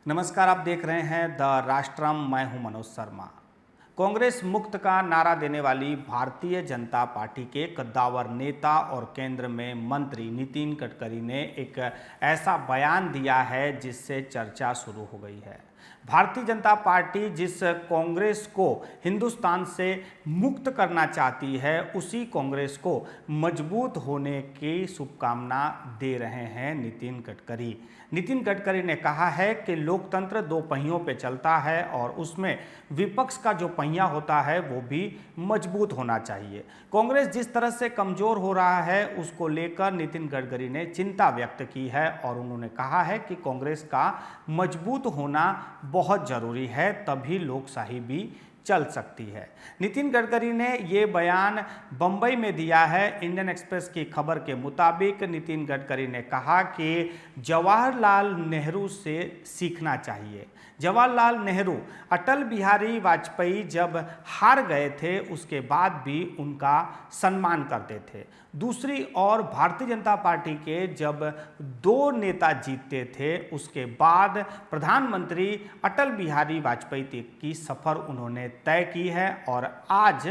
नमस्कार, आप देख रहे हैं द राष्ट्रम। मैं हूं मनोज शर्मा। कांग्रेस मुक्त का नारा देने वाली भारतीय जनता पार्टी के कद्दावर नेता और केंद्र में मंत्री नितिन गडकरी ने एक ऐसा बयान दिया है जिससे चर्चा शुरू हो गई है। भारतीय जनता पार्टी जिस कांग्रेस को हिंदुस्तान से मुक्त करना चाहती है, उसी कांग्रेस को मजबूत होने की शुभकामना दे रहे हैं नितिन गडकरी। नितिन गडकरी ने कहा है कि लोकतंत्र दो पहियों पे चलता है और उसमें विपक्ष का जो पहिया होता है वो भी मजबूत होना चाहिए। कांग्रेस जिस तरह से कमजोर हो रहा है उसको लेकर नितिन गडकरी ने चिंता व्यक्त की है और उन्होंने कहा है कि कांग्रेस का मजबूत होना बहुत जरूरी है, तभी लोकशाही भी चल सकती है। नितिन गडकरी ने ये बयान बंबई में दिया है। इंडियन एक्सप्रेस की खबर के मुताबिक नितिन गडकरी ने कहा कि जवाहरलाल नेहरू से सीखना चाहिए। जवाहरलाल नेहरू अटल बिहारी वाजपेयी जब हार गए थे उसके बाद भी उनका सम्मान करते थे। दूसरी ओर भारतीय जनता पार्टी के जब दो नेता जीतते थे उसके बाद प्रधानमंत्री अटल बिहारी वाजपेयी की सफर उन्होंने तय की है और आज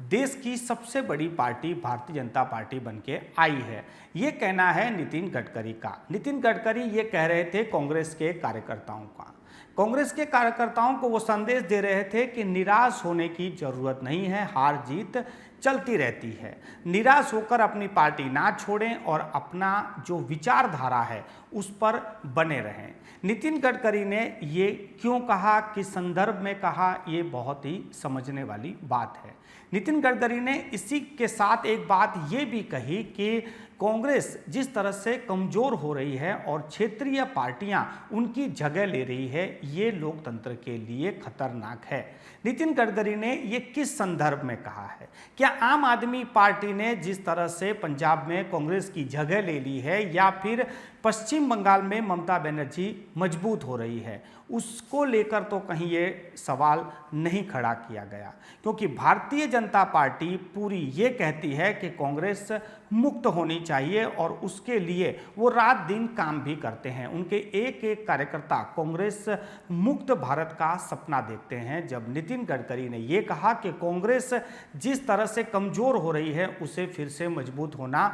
देश की सबसे बड़ी पार्टी भारतीय जनता पार्टी बनके आई है। ये कहना है नितिन गडकरी का। नितिन गडकरी ये कह रहे थे कांग्रेस के कार्यकर्ताओं का। कांग्रेस के कार्यकर्ताओं को वो संदेश दे रहे थे कि निराश होने की जरूरत नहीं है, हार जीत चलती रहती है। निराश होकर अपनी पार्टी ना छोड़ें और अपना जो विचारधारा है उस पर बने रहें। नितिन गडकरी ने ये क्यों कहा, किस संदर्भ में कहा, ये बहुत ही समझने वाली बात है। नितिन गडकरी ने इसी के साथ एक बात ये भी कही कि कांग्रेस जिस तरह से कमजोर हो रही है और क्षेत्रीय पार्टियां उनकी जगह ले रही है, ये लोकतंत्र के लिए खतरनाक है। नितिन गडकरी ने ये किस संदर्भ में कहा है? क्या आम आदमी पार्टी ने जिस तरह से पंजाब में कांग्रेस की जगह ले ली है या फिर पश्चिम बंगाल में ममता बनर्जी मजबूत हो रही है, उसको लेकर तो कहीं ये सवाल नहीं खड़ा किया गया, क्योंकि भारतीय जनता पार्टी पूरी ये कहती है कि कांग्रेस मुक्त होनी चाहिए और उसके लिए वो रात दिन काम भी करते हैं। उनके एक एक कार्यकर्ता कांग्रेस मुक्त भारत का सपना देखते हैं। जब नितिन गडकरी ने ये कहा कि कांग्रेस जिस तरह से कमजोर हो रही है उसे फिर से मजबूत होना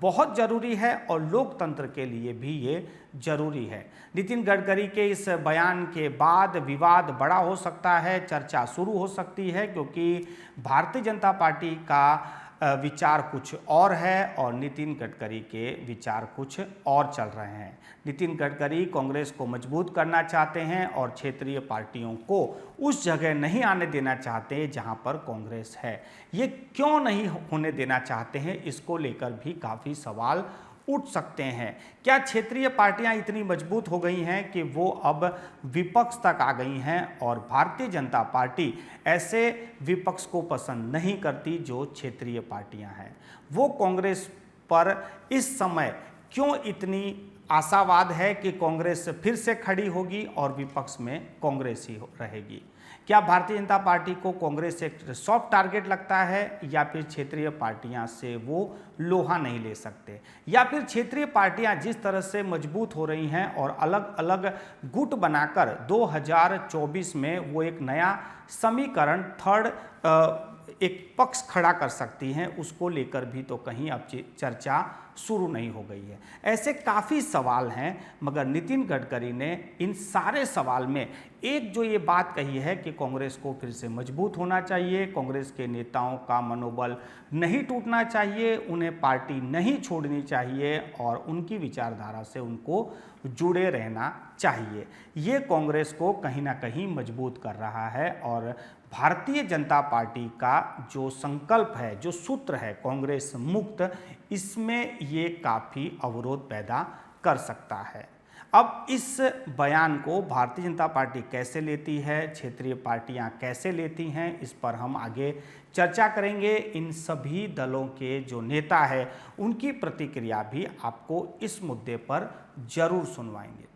बहुत जरूरी है और लोकतंत्र के लिए भी ये जरूरी है। नितिन गडकरी के इस बयान के बाद विवाद बड़ा हो सकता है, चर्चा शुरू हो सकती है, क्योंकि भारतीय जनता पार्टी का विचार कुछ और है और नितिन गडकरी के विचार कुछ और चल रहे हैं। नितिन गडकरी कांग्रेस को मजबूत करना चाहते हैं और क्षेत्रीय पार्टियों को उस जगह नहीं आने देना चाहते जहां पर कांग्रेस है। ये क्यों नहीं होने देना चाहते हैं, इसको लेकर भी काफ़ी सवाल उठ सकते हैं। क्या क्षेत्रीय पार्टियां इतनी मजबूत हो गई हैं कि वो अब विपक्ष तक आ गई हैं और भारतीय जनता पार्टी ऐसे विपक्ष को पसंद नहीं करती जो क्षेत्रीय पार्टियां हैं? वो कांग्रेस पर इस समय क्यों इतनी आशावाद है कि कांग्रेस फिर से खड़ी होगी और विपक्ष में कांग्रेस ही रहेगी? क्या भारतीय जनता पार्टी को कांग्रेस एक सॉफ्ट टारगेट लगता है या फिर क्षेत्रीय पार्टियां से वो लोहा नहीं ले सकते, या फिर क्षेत्रीय पार्टियां जिस तरह से मजबूत हो रही हैं और अलग अलग गुट बनाकर 2024 में वो एक नया समीकरण थर्ड एक पक्ष खड़ा कर सकती हैं, उसको लेकर भी तो कहीं अब चर्चा शुरू नहीं हो गई है। ऐसे काफ़ी सवाल हैं, मगर नितिन गडकरी ने इन सारे सवाल में एक जो ये बात कही है कि कांग्रेस को फिर से मजबूत होना चाहिए, कांग्रेस के नेताओं का मनोबल नहीं टूटना चाहिए, उन्हें पार्टी नहीं छोड़नी चाहिए और उनकी विचारधारा से उनको जुड़े रहना चाहिए। ये कांग्रेस को कहीं ना कहीं मजबूत कर रहा है और भारतीय जनता पार्टी का जो संकल्प है, जो सूत्र है कांग्रेस मुक्त, इसमें ये काफ़ी अवरोध पैदा कर सकता है। अब इस बयान को भारतीय जनता पार्टी कैसे लेती है, क्षेत्रीय पार्टियां कैसे लेती हैं, इस पर हम आगे चर्चा करेंगे। इन सभी दलों के जो नेता है उनकी प्रतिक्रिया भी आपको इस मुद्दे पर जरूर सुनवाएंगे।